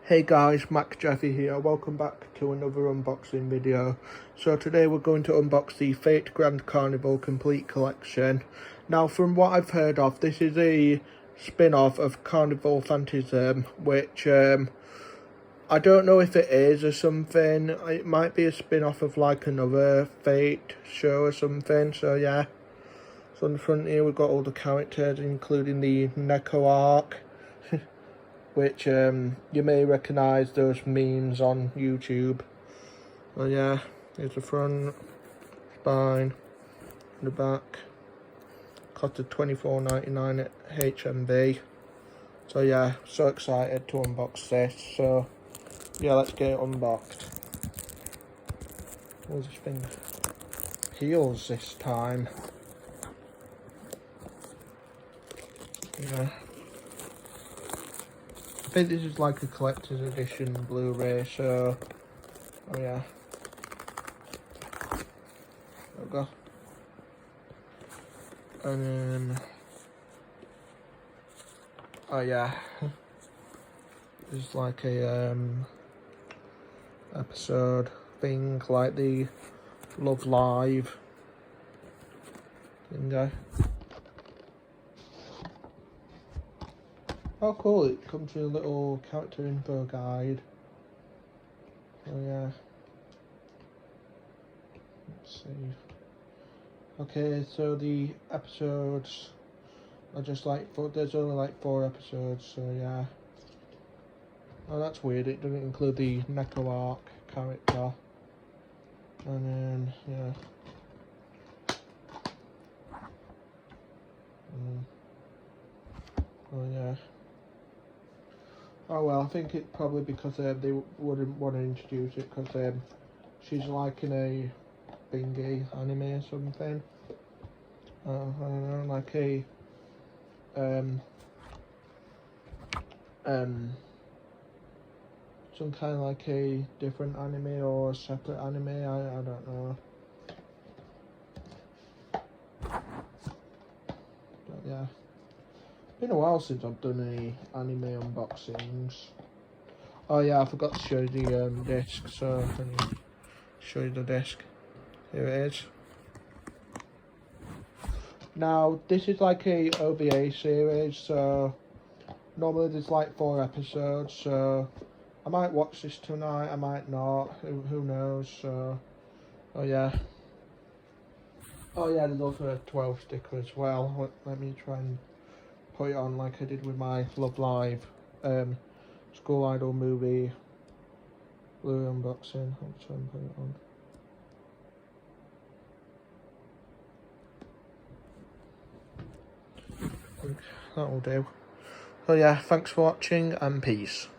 Hey guys, Mac Jeffy here. Welcome back to another unboxing video. So today we're going to unbox the Fate Grand Carnival Complete Collection. Now from what I've heard of, this is a spin-off of Carnival Phantasm, which I don't know if it is or something. It might be a spin-off of like another Fate show or something, so yeah. So on the front here we've got all the characters, including the Neko arc. Which you may recognise those memes on YouTube. So yeah, here's the front, spine, and the back. Cost of $24.99 at HMV. So yeah, so excited to unbox this. So yeah, let's get it unboxed. Oh, this thing heals this time. Yeah. I think this is like a collector's edition Blu-ray, so oh yeah. There we go. And then oh yeah. This is like a episode thing, like the Love Live thing. Oh cool, it comes with a little character info guide. Oh yeah. Let's see. Okay, so the episodes are just like there's only like 4 episodes, so yeah. Oh, that's weird, it doesn't include the Neko arc character. And then, yeah. Oh yeah. Oh well, I think it's probably because they wouldn't want to introduce it because she's like in a bingy anime or something. I don't know, like a some kind of like a different anime or a separate anime. I don't know. But yeah. Been a while since I've done any anime unboxings. Oh yeah, I forgot to show you the disc, so I can show you the disc. Here it is. Now this is like a OVA series, so normally there's like 4 episodes, so I might watch this tonight, I might not, who knows. So oh yeah. Oh yeah, there's also a 12 sticker as well. Let me try and put it on like I did with my Love Live School Idol movie Blu-ray unboxing. I'll try and put it on. That'll do. So yeah, thanks for watching and peace.